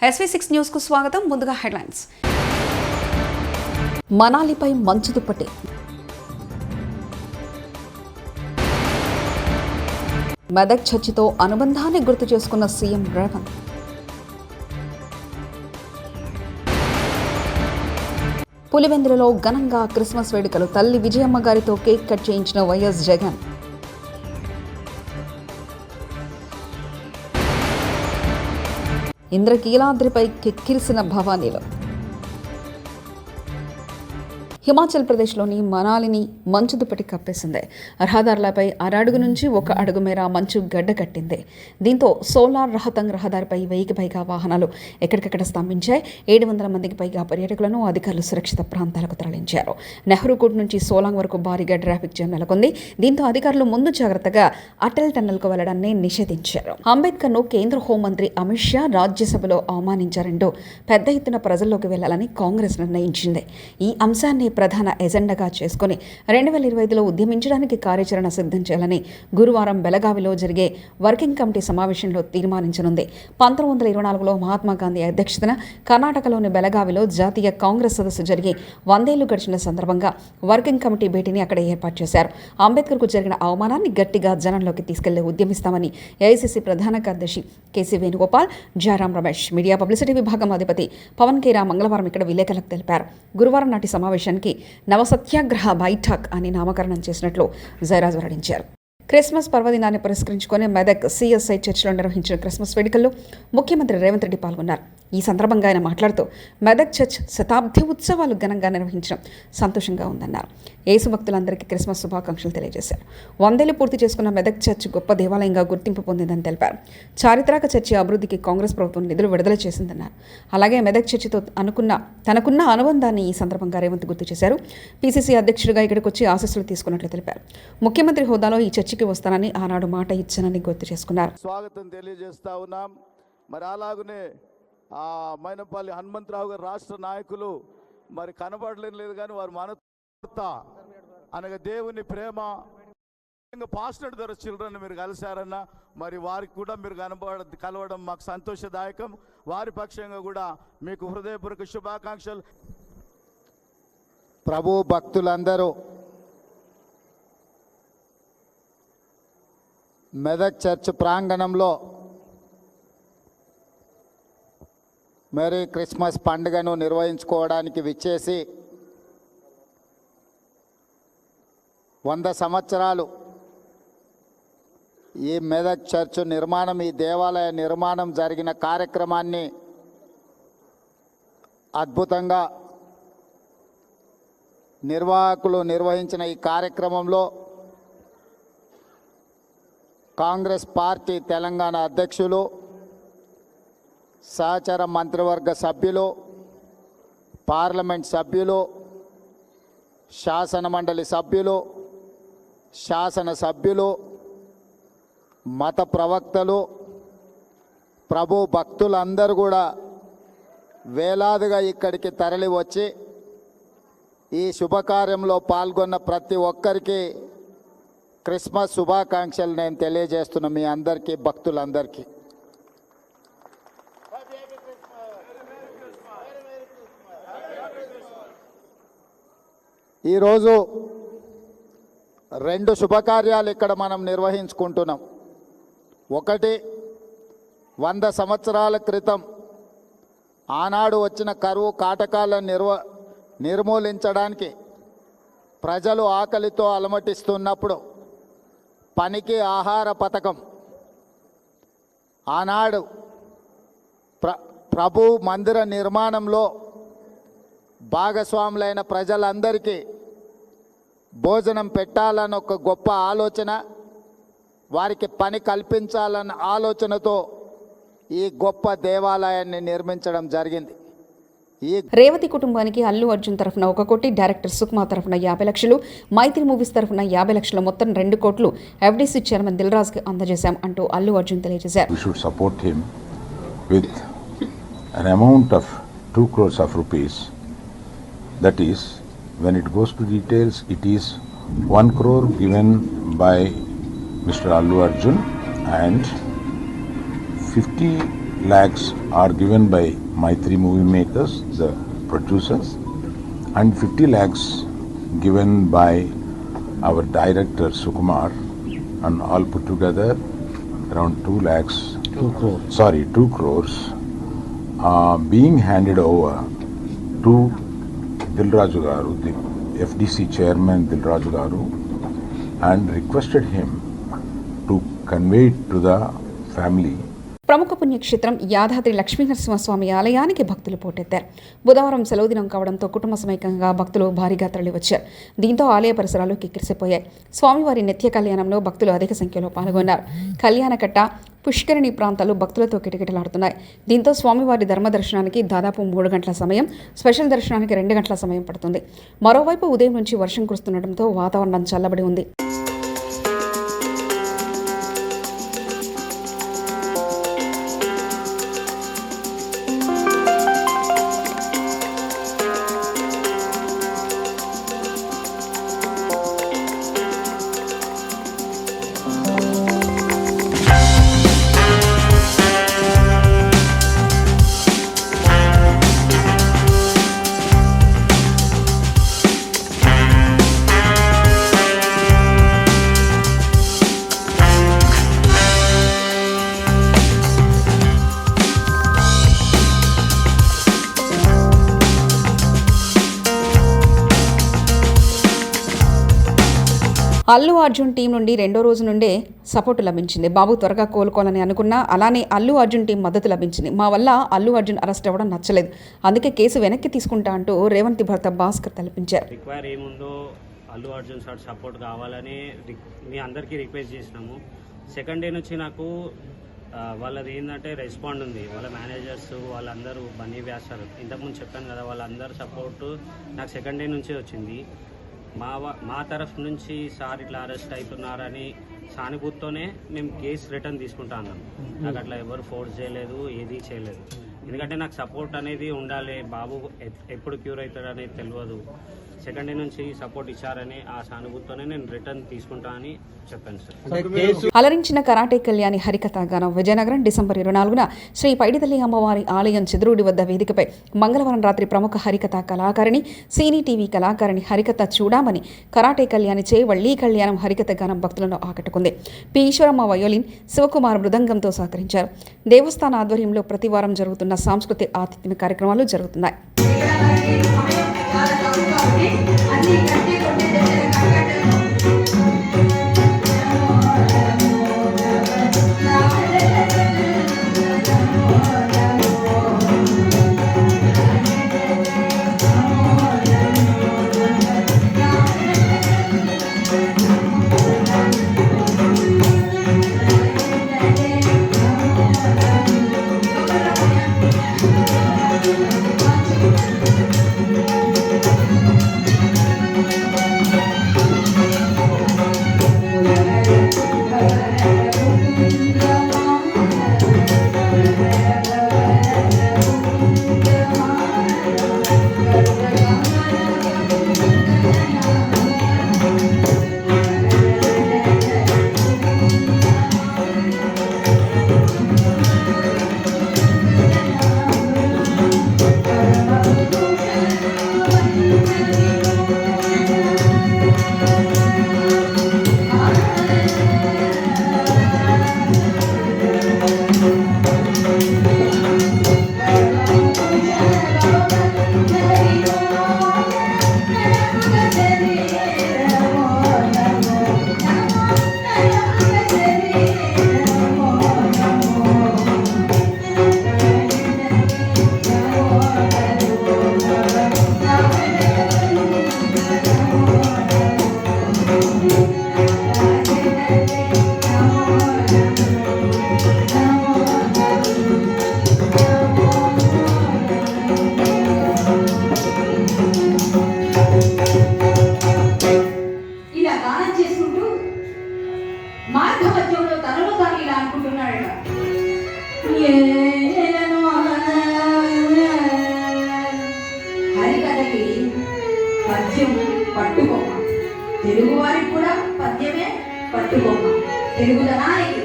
SV6 news కు స్వాగతం. ముందుగా హెడ్లైన్స్. మనాలిపై మంచు దుప్పటి. మెదక్ చర్చితో అనుబంధాన్ని గుర్తు చేసుకున్న సీఎం రేవంత్. పులివెందులలో ఘనంగా క్రిస్మస్ వేడుకలు. తల్లి విజయమ్మ గారితో కేక్ కట్ చేయించిన వైఎస్ జగన్. ఇంద్రకీలాద్రిపై కిక్కిరిసిన భవానీలు. హిమాచల్ ప్రదేశ్లోని మనాలిని మంచు దుప్పటి కప్పేసింది. రహదారులపై అరడుగు నుంచి 1 అడుగు మేర మంచు గడ్డ కట్టింది. దీంతో సోలార్ రహతంగ్ రహదారిపై 1000కి పైగా వాహనాలు ఎక్కడికక్కడ స్తంభించాయి. 700 మందికి పైగా పర్యాటకులను అధికారులు సురక్షిత ప్రాంతాలకు తరలించారు. నెహ్రూకూట్ నుంచి సోలాంగ్ వరకు భారీగా ట్రాఫిక్ జామ్ నెలకొంది. దీంతో అధికారులు ముందు జాగ్రత్తగా అటల్ టన్నెల్కు వెళ్లడాన్ని నిషేధించారు. అంబేద్కర్ను కేంద్ర హోంమంత్రి అమిత్ షా రాజ్యసభలో అవమానించారంటూ పెద్ద ఎత్తున ప్రజల్లోకి వెళ్లాలని కాంగ్రెస్ నిర్ణయించింది. ఈ అంశాన్ని ప్రధాన ఎజెండాగా చేసుకుని 2025లో ఉద్యమించడానికి కార్యాచరణ సిద్ధం చేయాలని గురువారం బెళగావిలో జరిగే వర్కింగ్ కమిటీ సమావేశంలో తీర్మానించనుంది. 1924లో మహాత్మా గాంధీ అధ్యక్షతన కర్ణాటకలోని బెళగావిలో జాతీయ కాంగ్రెస్ సదస్సు జరిగి 100 ఏళ్లు గడిచిన సందర్భంగా వర్కింగ్ కమిటీ భేటీని అక్కడ ఏర్పాటు చేశారు. అంబేద్కర్కు జరిగిన అవమానాన్ని గట్టిగా జనంలోకి తీసుకెళ్లి ఉద్యమిస్తామని ఏఐసీసీ ప్రధాన కార్యదర్శి KC Venugopal, Jairam Ramesh, media publicity విభాగం అధిపతి పవన్ కేరా మంగళవారం ఇక్కడ విలేకరులకు తెలిపారు. గురువారం నాటి సమావేశానికి నవసత్యాగ్రహ బైఠక్ అని నామకరణం చేసినట్లు జయరాజ్ వెల్లడించారు. క్రిస్మస్ పర్వదినాన్ని పురస్కరించుకొని మెదక్ సిఎస్ఐ చర్చిలో నిర్వహించిన క్రిస్మస్ వేడుకల్లో ముఖ్యమంత్రి రేవంత్ రెడ్డి పాల్గొన్నారు. ఈ సందర్భంగా ఆయన మాట్లాడుతూ మెదక్ చర్చ్ శతాబ్ది ఉత్సవాలు ఘనంగా నిర్వహించడం సంతోషంగా ఉందన్నారు. యేసు భక్తులందరికీ క్రిస్మస్ శుభాకాంక్షలు తెలియజేశారు. 100 ఏళ్లు పూర్తి చేసుకున్న మెదక్ చర్చ్ గొప్ప దేవాలయంగా గుర్తింపు పొందిందని తెలిపారు. చారిత్రక చర్చి అభివృద్ధికి కాంగ్రెస్ ప్రభుత్వం నిధులు విడుదల చేసిందన్నారు. అలాగే మెదక్ చర్చితో తనకున్న అనుబంధాన్ని ఈ సందర్భంగా రేవంత్ గుర్తు చేశారు. పీసీసీ అధ్యక్షుడిగా ఇక్కడికి వచ్చి ఆశీస్సులు తీసుకున్నట్లు తెలిపారు. ముఖ్యమంత్రి హోదాలో ఈ చర్చికి వస్తానని ఆనాడు మాట ఇచ్చానని గుర్తు చేసుకున్నారు. స్వాగతం తెలియజేస్తా ఉన్నాం. మరి అలాగనే మైనపల్లి హనుమంతరావు గారు రాష్ట్ర నాయకులు మరి కనబడలేదు కానీ వారు మనత అనగా దేవుని ప్రేమ పాస్టర్ ద్వారా చిల్డ్రన్ మీరు కలిశారన్న మరి వారికి కూడా మీరు కలవడం మాకు సంతోషదాయకం. వారి పక్షంగా కూడా మీకు హృదయపూర్వక శుభాకాంక్షలు. ప్రభు భక్తులందరూ మెదక్ చర్చ్ ప్రాంగణంలో మేరీ క్రిస్మస్ పండుగను నిర్వహించుకోవడానికి విచ్చేసి 100 సంవత్సరాలు ఈ మెదక్ చర్చ్ నిర్మాణం, ఈ దేవాలయ నిర్మాణం జరిగిన కార్యక్రమాన్ని అద్భుతంగా నిర్వాహకులు నిర్వహించిన ఈ కార్యక్రమంలో కాంగ్రెస్ పార్టీ తెలంగాణ అధ్యక్షులు, సహచర మంత్రివర్గ సభ్యులు, పార్లమెంట్ సభ్యులు, శాసన మండలి సభ్యులు, శాసనసభ్యులు, మత ప్రవక్తలు, ప్రభు భక్తులందరూ కూడా వేలాదిగా ఇక్కడికి తరలి వచ్చి ఈ శుభకార్యంలో పాల్గొన్న ప్రతి ఒక్కరికి క్రిస్మస్ శుభాకాంక్షలు నేను తెలియజేస్తున్నా మీ అందరికీ, భక్తులందరికీ. ఈరోజు 2 శుభకార్యాలు ఇక్కడ మనం నిర్వహించుకుంటున్నాం. ఒకటి, 100 సంవత్సరాల క్రితం ఆనాడు వచ్చిన కరువు కాటకాలను నిర్మూలించడానికి ప్రజలు ఆకలితో అలమటిస్తున్నప్పుడు పనికి ఆహార పథకం ఆనాడు ప్రభు మందిర నిర్మాణంలో భాగస్వాములైన ప్రజలందరికీ భోజనం పెట్టాలని ఒక గొప్ప ఆలోచన, వారికి పని కల్పించాలన్న ఆలోచనతో ఈ గొప్ప దేవాలయాన్ని నిర్మించడం జరిగింది. రేవతి కుటుంబానికి అల్లు అర్జున్ తరఫున 1 కోటి, డైరెక్టర్ సుకుమా తరఫున 50 లక్షలు, మైత్రి మూవీస్ తరఫున 50 లక్షలు, మొత్తం 2 కోట్లు ఎఫ్డీసీ చైర్మన్ దిల్ రాజుకి అందజేశాం అంటూ అల్లు అర్జున్ తెలియజేశారు. We should support him with an amount of 2 crores of rupees. That is, when it goes to details, it is 1 crore given by Mr. Allu Arjun and 50 lakhs are given by Maitri Movie Makers, the producers, and 50 lakhs given by our director Sukumar, and all put together around 2 lakhs. 2 crores being handed over to Dilraju Garu, the FDC chairman Dilraju Garu, and requested him to convey it to the family. ప్రముఖ పుణ్యక్షేత్రం యాదాద్రి లక్ష్మీనరసింహస్వామి ఆలయానికి భక్తులు పోటెత్తారు. బుధవారం సెలవు దినం కావడంతో కుటుంబ సమేతంగా భక్తులు భారీగా తరలివచ్చారు. దీంతో ఆలయ పరిసరాలు కిక్కిరిసిపోయాయి. స్వామివారి నిత్య కళ్యాణంలో భక్తులు అధిక సంఖ్యలో పాల్గొన్నారు. కళ్యాణకట్ట, పుష్కరిణి ప్రాంతాలు భక్తులతో కిటకిటలాడుతున్నాయి. దీంతో స్వామివారి ధర్మ దర్శనానికి దాదాపు 3 గంటల సమయం, స్పెషల్ దర్శనానికి 2 గంటల సమయం పడుతుంది. మరోవైపు ఉదయం నుంచి వర్షం కురుస్తుండటంతో వాతావరణం చల్లబడి ఉంది. అల్లు అర్జున్ టీం నుండి 2వ రోజు నుండే సపోర్టు లభించింది. బాబు త్వరగా కోలుకోవాలని అనుకున్నా, అలానే అల్లు అర్జున్ టీం మద్దతు లభించింది. మా వల్ల అల్లు అర్జున్ అరెస్ట్ అవ్వడం నచ్చలేదు, అందుకే కేసు వెనక్కి తీసుకుంటా అంటూ రేవంత్ భర్త భాస్కర్ తెలిపించారు. రిక్వైర్ ఏముందో అల్లు అర్జున్ సార్ సపోర్ట్ కావాలని మీ అందరికీ రిక్వెస్ట్ చేసినాము. సెకండ్ డే నుంచి నాకు వాళ్ళది ఏంటంటే రెస్పాండ్ ఉంది. వాళ్ళ మేనేజర్స్ వాళ్ళందరూ బన్నీ వ్యాసారు, ఇంతకుముందు చెప్పాను కదా, వాళ్ళందరూ సపోర్టు నాకు సెకండ్ డే నుంచే వచ్చింది. మా తరఫు నుంచి సార్ ఇట్లా అరెస్ట్ అవుతున్నారని సానుభూతితోనే మేము కేసు రిటర్న్ తీసుకుంటా అన్నాం. నాకు అట్లా ఎవరు ఫోర్స్ చేయలేదు, ఏది చేయలేదు. ఎందుకంటే నాకు సపోర్ట్ అనేది ఉండాలి. బాబు ఎప్పుడు క్యూర్ అవుతాడు అనేది తెలియదు. సెకండ్ డే నుంచి సపోర్ట్ ఇచ్చారని ఆ సానుభూతితోనే నేను రిటర్న్ తీసుకుంటా అని చెప్పాను సార్. అలరించిన కరాటే కళ్యాణి హరికథ గానం విజయనగరం డిసెంబర్ 24న శ్రీ పైడితల్లి అమ్మవారి ఆలయం చెదురుడి వద్ద వేదికపై మంగళవారం రాత్రి ప్రముఖ హరికథ కళాకారిణి, సినీ టీవీ కళాకారిణి హరికథ చూడామని కరాటే కళ్యాణిచే వళ్ళీ కళ్యాణం హరికథ గానం భక్తులను ఆకట్టుకుంది. పి ఈశ్వరమ్మ వయోలిన్, శివకుమార్ మృదంగంతో సహకరించారు. దేవస్థాన ఆధ్వర్యంలో ప్రతివారం జరుగుతున్న సాంస్కృతిక ఆతిథ్య కార్యక్రమాలు జరుగుతున్నాయి. పద్యం పట్టుకోమ, తెలుగు వారికి కూడా పద్యమే పట్టుకోమ, తెలుగుదనానికి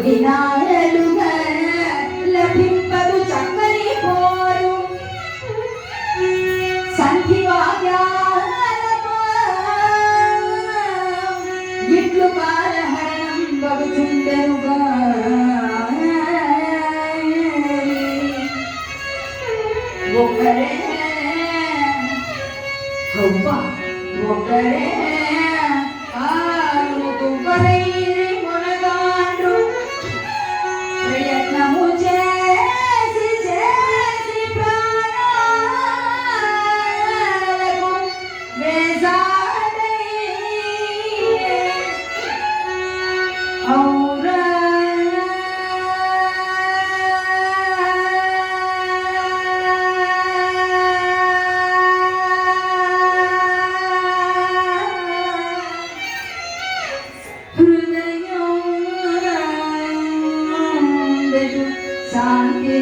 దినాలుగా లభింపదు చక్కని పోరు సంధి వాక్యాలతో ఇట్లు కాలహరణం బగుచుండెనుగా ఒకరే హవ్వా ఒకరే ఆరుతుపరైరి మునగాండ్రు ప్రయత్నము చేసి చేసి ప్రాణాలకు వేసాడై ఔరా శాంతి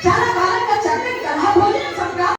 చాలా కాలంగా చక్కటి కలహ భోజనం సంప్రా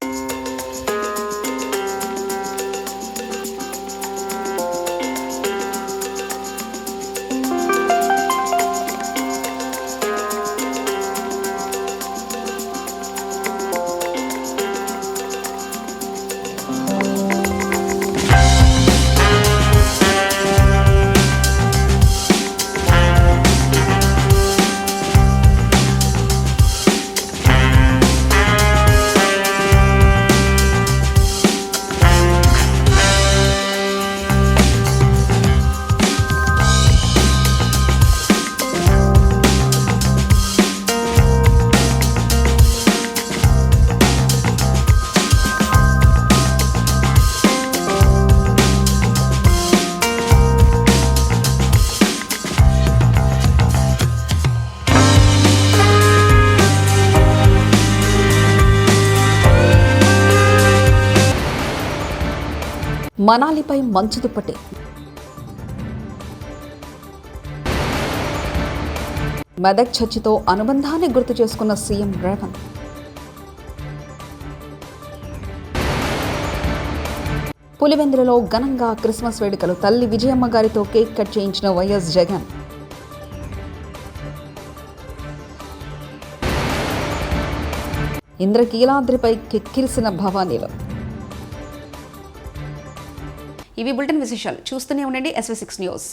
మనాలిపై మంచు దుప్పటి. మెదక్ చర్చితో అనుబంధాన్ని గుర్తు చేసుకున్న సీఎం రేవంత్. పులివెందులలో ఘనంగా క్రిస్మస్ వేడుకలు. తల్లి విజయమ్మ గారితో కేక్ కట్ చేయించిన వైఎస్ జగన్. ఇంద్రకీలాద్రిపై కిక్కిరిసిన భవానీలు. ఇవి బులెటిన్ విశేషాలు. చూస్తూనే ఉండండి SV6 న్యూస్.